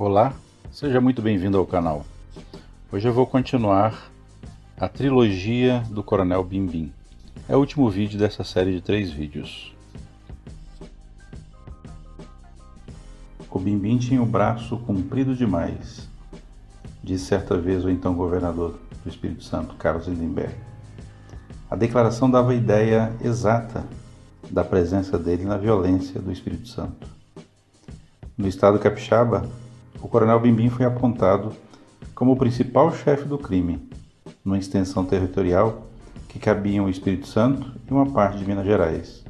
Olá, seja muito bem-vindo ao canal. Hoje eu vou continuar a trilogia do Coronel Bimbim. É o último vídeo dessa série de 3 vídeos. O Bimbim tinha o braço comprido demais, disse certa vez o então governador do Espírito Santo, Carlos Lindenberg. A declaração dava a ideia exata da presença dele na violência do Espírito Santo. No estado capixaba, o Coronel Bimbim foi apontado como o principal chefe do crime, numa extensão territorial que cabiam o Espírito Santo e uma parte de Minas Gerais,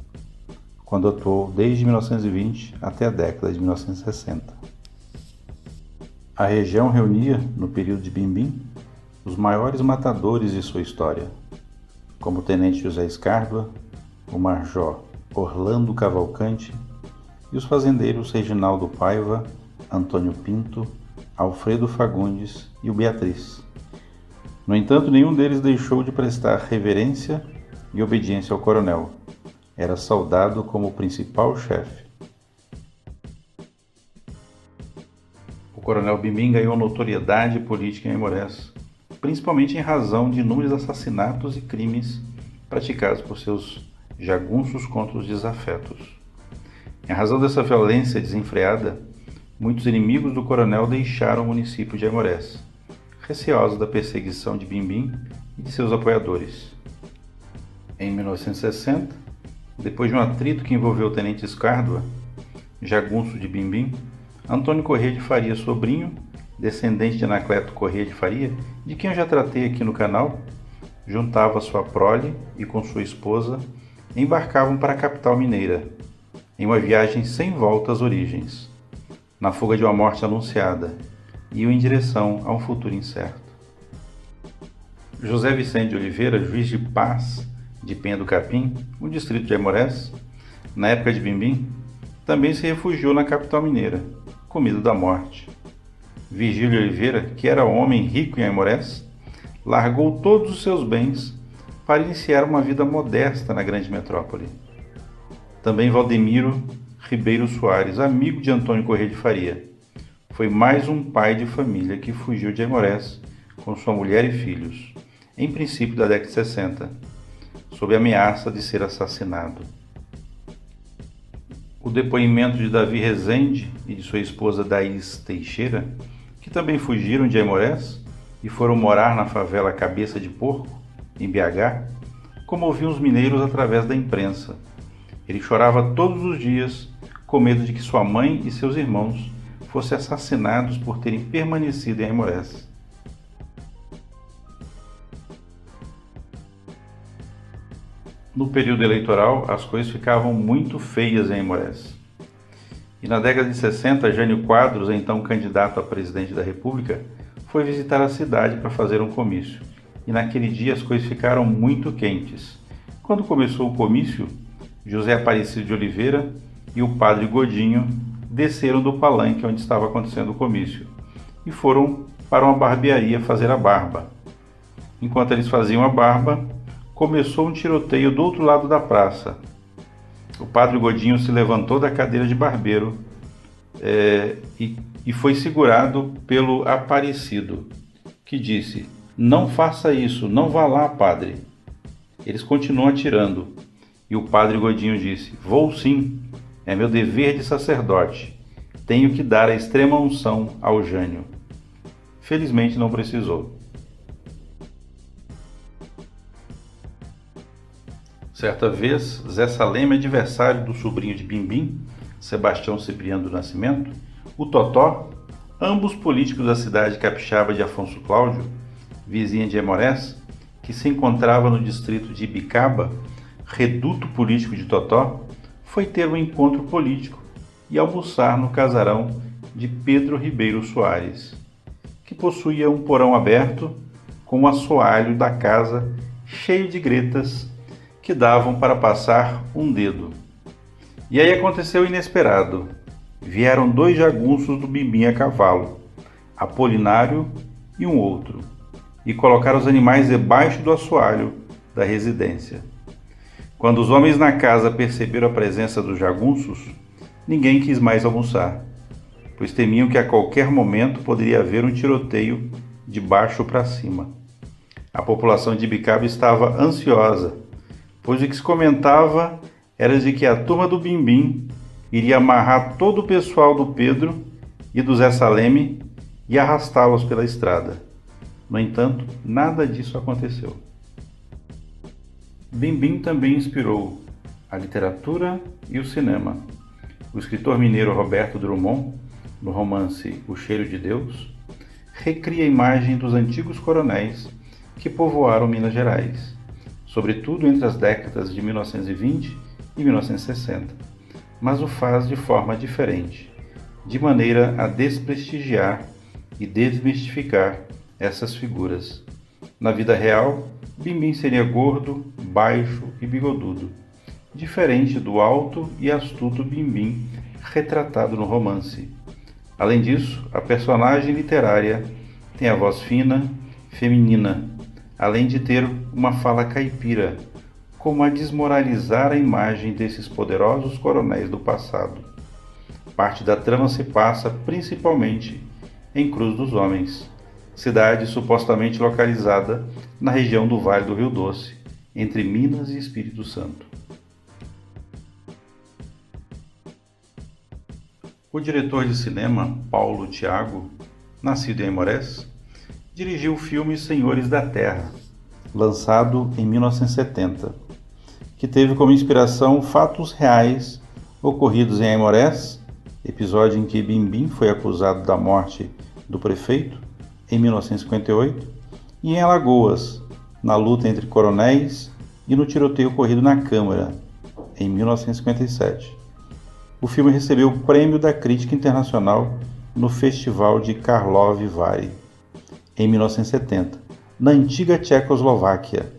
quando atuou desde 1920 até a década de 1960. A região reunia, no período de Bimbim, os maiores matadores de sua história, como o tenente José Escárdua, o major Orlando Cavalcante e os fazendeiros Reginaldo Paiva, Antônio Pinto, Alfredo Fagundes e o Beatriz. No entanto, nenhum deles deixou de prestar reverência e obediência ao coronel. Era saudado como o principal chefe. O Coronel Bimbim ganhou notoriedade política em Aimorés, principalmente em razão de inúmeros assassinatos e crimes praticados por seus jagunços contra os desafetos. Em razão dessa violência desenfreada, muitos inimigos do coronel deixaram o município de Aimorés, receosos da perseguição de Bimbim e de seus apoiadores. Em 1960, depois de um atrito que envolveu o tenente Escárdua, jagunço de Bimbim, Antônio Corrêa de Faria Sobrinho, descendente de Anacleto Corrêa de Faria, de quem eu já tratei aqui no canal, juntava sua prole e com sua esposa embarcavam para a capital mineira, em uma viagem sem volta às origens, na fuga de uma morte anunciada, iam em direção a um futuro incerto. José Vicente de Oliveira, juiz de paz de Penha do Capim, um distrito de Aimorés, na época de Bimbim, também se refugiou na capital mineira, com medo da morte. Virgílio de Oliveira, que era homem rico em Aimorés, largou todos os seus bens para iniciar uma vida modesta na grande metrópole. Também Valdemiro Ribeiro Soares, amigo de Antônio Corrêa de Faria, foi mais um pai de família que fugiu de Aimorés com sua mulher e filhos, em princípio da década de 60, sob a ameaça de ser assassinado. O depoimento de Davi Rezende e de sua esposa Daís Teixeira, que também fugiram de Aimorés e foram morar na favela Cabeça de Porco, em BH, comoviam os mineiros através da imprensa. Ele chorava todos os dias, com medo de que sua mãe e seus irmãos fossem assassinados por terem permanecido em Aimorés. No período eleitoral, as coisas ficavam muito feias em Aimorés. E na década de 60, Jânio Quadros, então candidato a presidente da República, foi visitar a cidade para fazer um comício. E naquele dia as coisas ficaram muito quentes. Quando começou o comício, José Aparecido de Oliveira e o padre Godinho desceram do palanque onde estava acontecendo o comício e foram para uma barbearia fazer a barba. Enquanto eles faziam a barba, começou um tiroteio do outro lado da praça. O padre Godinho se levantou da cadeira de barbeiro e foi segurado pelo Aparecido, que disse: "Não faça isso, não vá lá, padre." Eles continuam atirando e o padre Godinho disse: "Vou sim, é meu dever de sacerdote. Tenho que dar a extrema unção ao Jânio." Felizmente não precisou. Certa vez, Zé Salema, adversário do sobrinho de Bimbim, Sebastião Cipriano do Nascimento, o Totó, ambos políticos da cidade capixaba de Afonso Cláudio, vizinha de Aimorés, que se encontrava no distrito de Ibicaba, reduto político de Totó, foi ter um encontro político e almoçar no casarão de Pedro Ribeiro Soares, que possuía um porão aberto com o assoalho da casa cheio de gretas que davam para passar um dedo. E aí aconteceu o inesperado. Vieram 2 jagunços do Bimbim a cavalo, Apolinário e um outro, e colocaram os animais debaixo do assoalho da residência. Quando os homens na casa perceberam a presença dos jagunços, ninguém quis mais almoçar. pois temiam que a qualquer momento poderia haver um tiroteio de baixo para cima. A população de Ibicaba estava ansiosa, pois o que se comentava era de que a turma do Bimbim iria amarrar todo o pessoal do Pedro e do Zé Saleme e arrastá-los pela estrada. No entanto, nada disso aconteceu. Bimbim também inspirou a literatura e o cinema. O escritor mineiro Roberto Drummond, no romance O Cheiro de Deus, recria a imagem dos antigos coronéis que povoaram Minas Gerais, sobretudo entre as décadas de 1920 e 1960, mas o faz de forma diferente, de maneira a desprestigiar e desmistificar essas figuras. Na vida real, Bimbim seria gordo, baixo e bigodudo, diferente do alto e astuto Bimbim retratado no romance. Além disso, a personagem literária tem a voz fina, feminina, além de ter uma fala caipira, como a desmoralizar a imagem desses poderosos coronéis do passado. Parte da trama se passa principalmente em Cruz dos Homens, cidade supostamente localizada na região do Vale do Rio Doce, entre Minas e Espírito Santo. O diretor de cinema Paulo Thiago, nascido em Aimorés, dirigiu o filme Senhores da Terra, lançado em 1970, que teve como inspiração fatos reais ocorridos em Aimorés, episódio em que Bimbim foi acusado da morte do prefeito, em 1958, e em Alagoas, na luta entre coronéis e no tiroteio ocorrido na Câmara, em 1957. O filme recebeu o Prêmio da Crítica Internacional no Festival de Karlovy Vary, em 1970, na antiga Tchecoslováquia.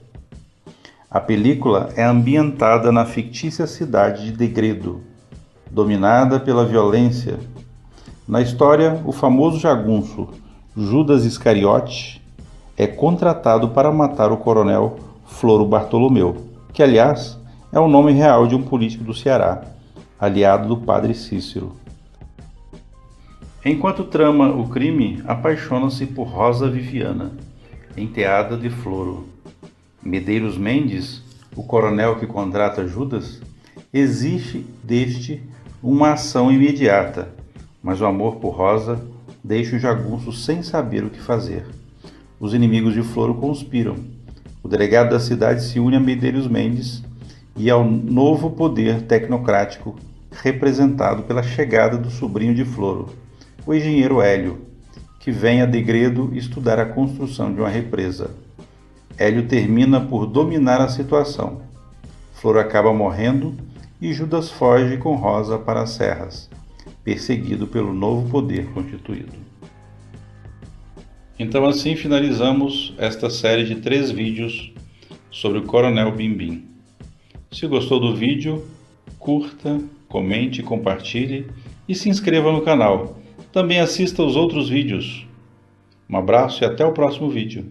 A película é ambientada na fictícia cidade de Degredo, dominada pela violência. Na história, o famoso jagunço Judas Iscariote é contratado para matar o coronel Floro Bartolomeu, que, aliás, é o nome real de um político do Ceará, aliado do padre Cícero. Enquanto trama o crime, apaixona-se por Rosa Viviana, enteada de Floro. Medeiros Mendes, o coronel que contrata Judas, exige deste uma ação imediata, mas o amor por Rosa deixa o jagunço sem saber o que fazer. Os inimigos de Floro conspiram. O delegado da cidade se une a Medeiros Mendes e ao novo poder tecnocrático representado pela chegada do sobrinho de Floro, o engenheiro Hélio, que vem a Degredo estudar a construção de uma represa. Hélio termina por dominar a situação. Floro acaba morrendo e Judas foge com Rosa para as serras, perseguido pelo novo poder constituído. Então assim finalizamos esta série de 3 vídeos sobre o Coronel Bimbim. Se gostou do vídeo, curta, comente, compartilhe e se inscreva no canal. Também assista aos outros vídeos. Um abraço e até o próximo vídeo.